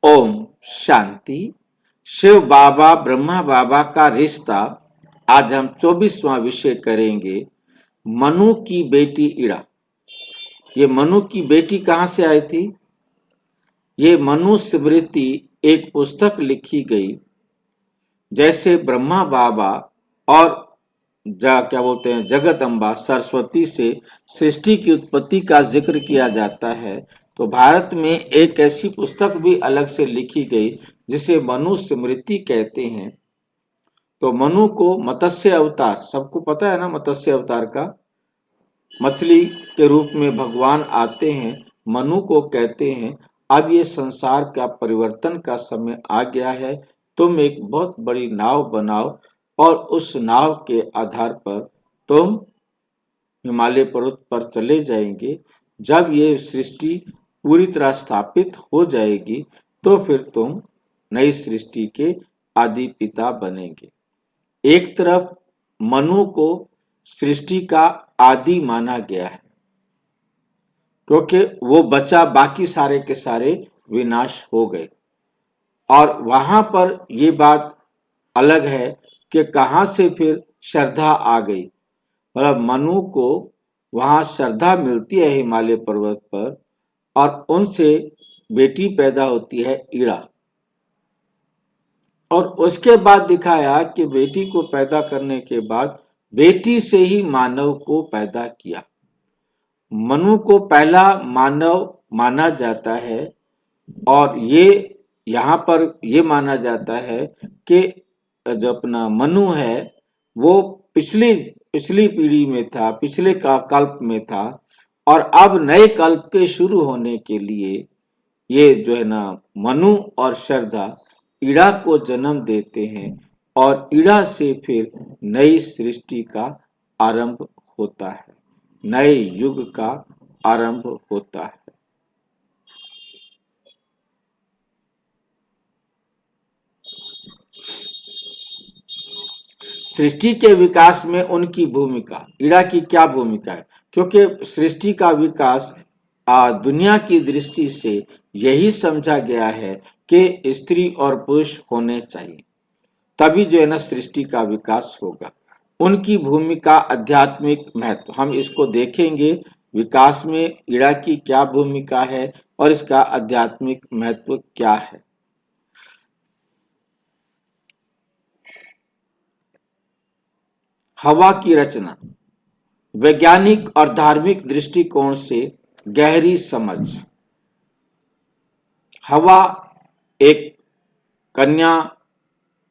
ओम शांति। शिव बाबा ब्रह्मा बाबा का रिश्ता। आज हम 24वां विषय करेंगे। मनु की बेटी इड़ा। ये मनु की बेटी कहाँ से आई थी? ये मनु स्मृति एक पुस्तक लिखी गई। जैसे ब्रह्मा बाबा और क्या बोलते हैं जगत अम्बा सरस्वती से सृष्टि की उत्पत्ति का जिक्र किया जाता है, तो भारत में एक ऐसी पुस्तक भी अलग से लिखी गई जिसे मनु स्मृति कहते हैं। तो मनु को मत्स्य अवतार, सबको पता है ना मत्स्य अवतार का, मछली के रूप में भगवान आते हैं, मनु को कहते हैं अब ये संसार का परिवर्तन का समय आ गया है, तुम एक बहुत बड़ी नाव बनाओ और उस नाव के आधार पर तुम हिमालय पर्वत पर चले जाएंगे। जब ये सृष्टि पूरी तरह स्थापित हो जाएगी तो फिर तुम नई सृष्टि के आदि पिता बनेंगे। एक तरफ मनु को सृष्टि का आदि माना गया है क्योंकि वो बचा, बाकी सारे के सारे विनाश हो गए। और वहां पर ये बात अलग है कि कहां से फिर श्रद्धा आ गई। मतलब मनु को वहां श्रद्धा मिलती है हिमालय पर्वत पर और उनसे बेटी पैदा होती है इड़ा। और उसके बाद दिखाया कि बेटी को पैदा करने के बाद बेटी से ही मानव को पैदा किया। मनु को पहला मानव माना जाता है और ये यहाँ पर ये माना जाता है कि जो अपना मनु है वो पिछली पीढ़ी में था, पिछले कल्प में था और अब नए कल्प के शुरू होने के लिए ये जो है ना मनु और श्रद्धा इड़ा को जन्म देते हैं और इड़ा से फिर नई सृष्टि का आरंभ होता है, नए युग का आरंभ होता है। सृष्टि के विकास में उनकी भूमिका, इड़ा की क्या भूमिका है? क्योंकि सृष्टि का विकास दुनिया की दृष्टि से यही समझा गया है कि स्त्री और पुरुष होने चाहिए, तभी जो है ना सृष्टि का विकास होगा। उनकी भूमिका आध्यात्मिक महत्व, हम इसको देखेंगे विकास में इड़ा की क्या भूमिका है और इसका आध्यात्मिक महत्व क्या है। हवा की रचना, वैज्ञानिक और धार्मिक दृष्टिकोण से गहरी समझ। हवा एक कन्या,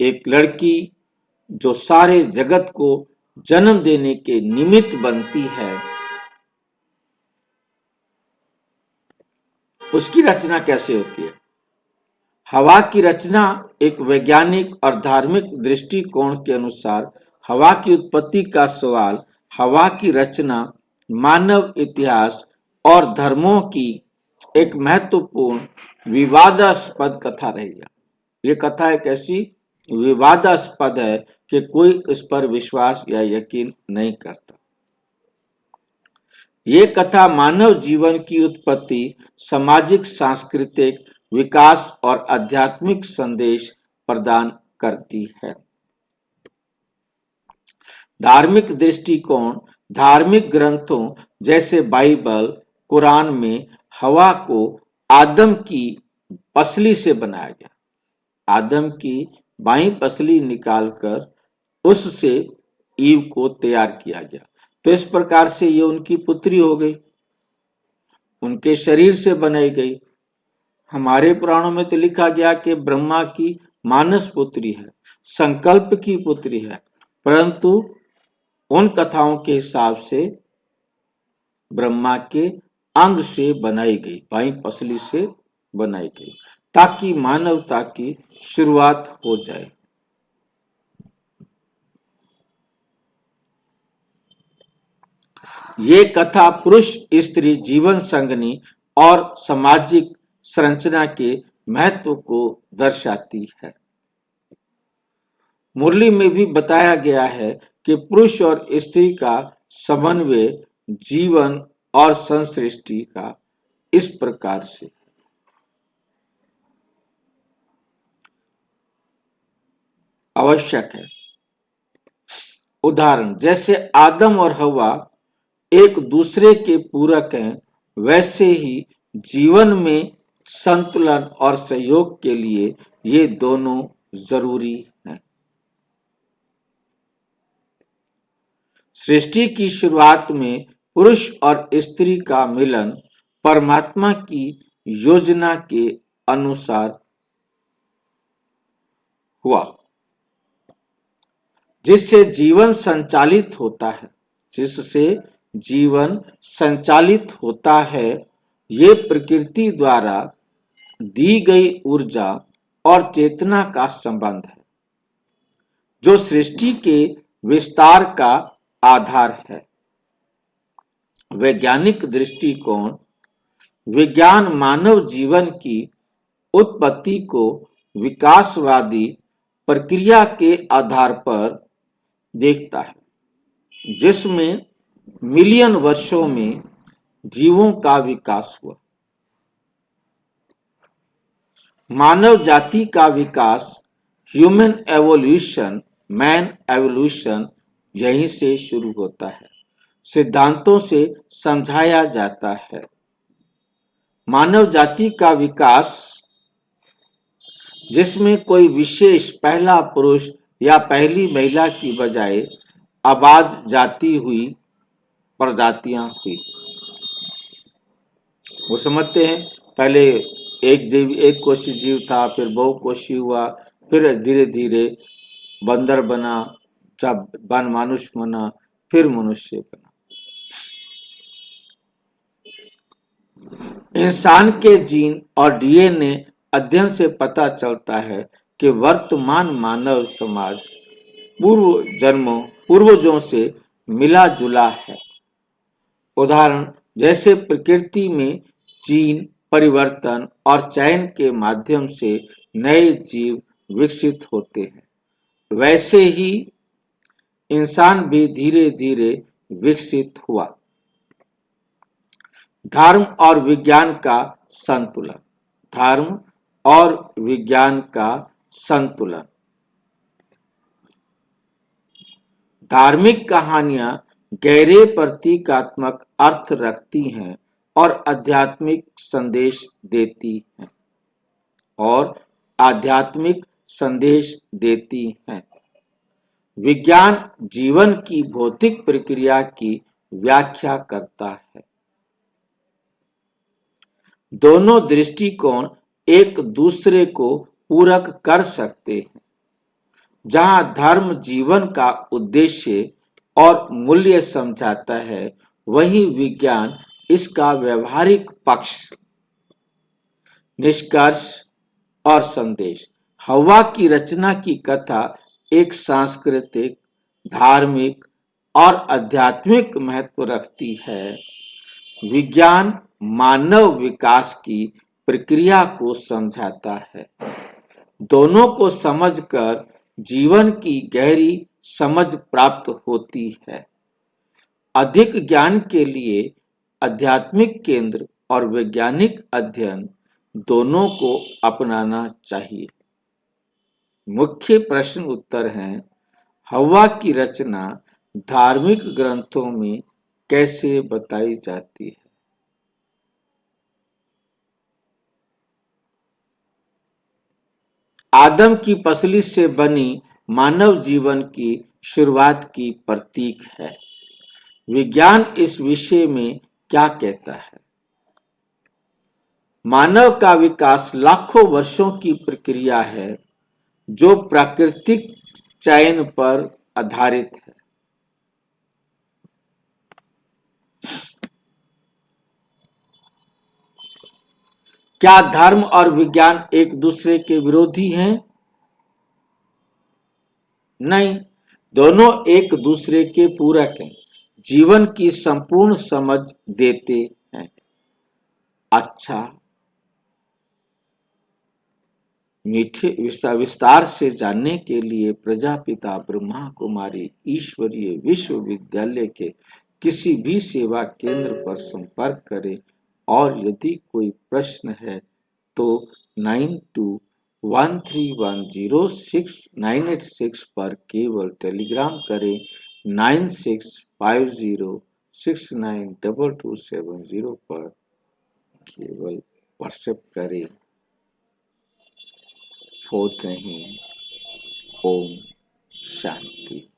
एक लड़की जो सारे जगत को जन्म देने के निमित्त बनती है, उसकी रचना कैसे होती है? हवा की रचना एक वैज्ञानिक और धार्मिक दृष्टिकोण के अनुसार हवा की उत्पत्ति का सवाल, हवा की रचना मानव इतिहास और धर्मों की एक महत्वपूर्ण विवादास्पद कथा रही है। ये कथा एक ऐसी विवादास्पद है कि कोई इस पर विश्वास या यकीन नहीं करता। ये कथा मानव जीवन की उत्पत्ति, सामाजिक सांस्कृतिक विकास और आध्यात्मिक संदेश प्रदान करती है। धार्मिक दृष्टिकोण, धार्मिक ग्रंथों जैसे बाइबल, कुरान में हवा को आदम की पसली से बनाया गया। आदम की बाईं पसली निकालकर उससे ईव को तैयार किया गया, तो इस प्रकार से ये उनकी पुत्री हो गई, उनके शरीर से बनाई गई। हमारे पुराणों में तो लिखा गया कि ब्रह्मा की मानस पुत्री है, संकल्प की पुत्री है, परंतु उन कथाओं के हिसाब से ब्रह्मा के अंग से बनाई गई, बाईं पसली से बनाई गई, ताकि मानवता की शुरुआत हो जाए। ये कथा पुरुष स्त्री जीवन संगनी और सामाजिक संरचना के महत्व को दर्शाती है। मुरली में भी बताया गया है कि पुरुष और स्त्री का समन्वय जीवन और संसृष्टि का इस प्रकार से। आवश्यक है। उदाहरण, जैसे आदम और हवा एक दूसरे के पूरक हैं, वैसे ही जीवन में संतुलन और सहयोग के लिए ये दोनों जरूरी हैं। सृष्टि की शुरुआत में पुरुष और स्त्री का मिलन परमात्मा की योजना के अनुसार हुआ, जिससे जीवन संचालित होता है। ये प्रकृति द्वारा दी गई ऊर्जा और चेतना का संबंध है, जो सृष्टि के विस्तार का आधार है। वैज्ञानिक दृष्टिकोण, विज्ञान मानव जीवन की उत्पत्ति को विकासवादी प्रक्रिया के आधार पर देखता है, जिसमें मिलियन वर्षों में जीवों का विकास हुआ। मानव जाति का विकास, ह्यूमन एवोल्यूशन, मैन एवोल्यूशन, यहीं से शुरू होता है, सिद्धांतों से समझाया जाता है। मानव जाति का विकास, जिसमें कोई विशेष पहला पुरुष या पहली महिला की बजाय आबाद जाति हुई, प्रजातियां हुई। वो समझते हैं पहले एक कोषी जीव था, फिर बहुकोषी हुआ, फिर धीरे धीरे बंदर बना, जब मानुष बना, फिर मनुष्य बना। इंसान के जीन और डीएनए अध्ययन से पता चलता है कि वर्तमान मानव समाज पूर्वजों से मिला जुला है। उदाहरण, जैसे प्रकृति में जीन परिवर्तन और चयन के माध्यम से नए जीव विकसित होते हैं, वैसे ही इंसान भी धीरे धीरे विकसित हुआ। धर्म और विज्ञान का संतुलन। धर्म और विज्ञान का संतुलन। धार्मिक कहानियां गहरे प्रतीकात्मक अर्थ रखती हैं और आध्यात्मिक संदेश देती हैं। विज्ञान जीवन की भौतिक प्रक्रिया की व्याख्या करता है। दोनों दृष्टिकोण एक दूसरे को पूरक कर सकते हैं। जहां धर्म जीवन का उद्देश्य और मूल्य समझाता है, वहीं विज्ञान इसका व्यवहारिक पक्ष, निष्कर्ष और संदेश। हवा की रचना की कथा एक सांस्कृतिक, धार्मिक और आध्यात्मिक महत्व रखती है। विज्ञान मानव विकास की प्रक्रिया को समझाता है। दोनों को समझकर जीवन की गहरी समझ प्राप्त होती है। अधिक ज्ञान के लिए आध्यात्मिक केंद्र और वैज्ञानिक अध्ययन दोनों को अपनाना चाहिए। मुख्य प्रश्न उत्तर हैं: हवा की रचना धार्मिक ग्रंथों में कैसे बताई जाती है? आदम की पसली से बनी मानव जीवन की शुरुआत की प्रतीक है। विज्ञान इस विषय में क्या कहता है? मानव का विकास लाखों वर्षों की प्रक्रिया है, जो प्राकृतिक चयन पर आधारित है। क्या धर्म और विज्ञान एक दूसरे के विरोधी हैं? नहीं, दोनों एक दूसरे के पूरक हैं, जीवन की संपूर्ण समझ देते हैं। अच्छा, मीठे विस्तार से जानने के लिए प्रजापिता ब्रह्मा कुमारी ईश्वरीय विश्वविद्यालय के किसी भी सेवा केंद्र पर संपर्क करें और यदि कोई प्रश्न है तो 92 13106986 पर केवल टेलीग्राम करें। 9650692270 पर केवल व्हाट्सएप करें। फोन नहीं। ओम शांति।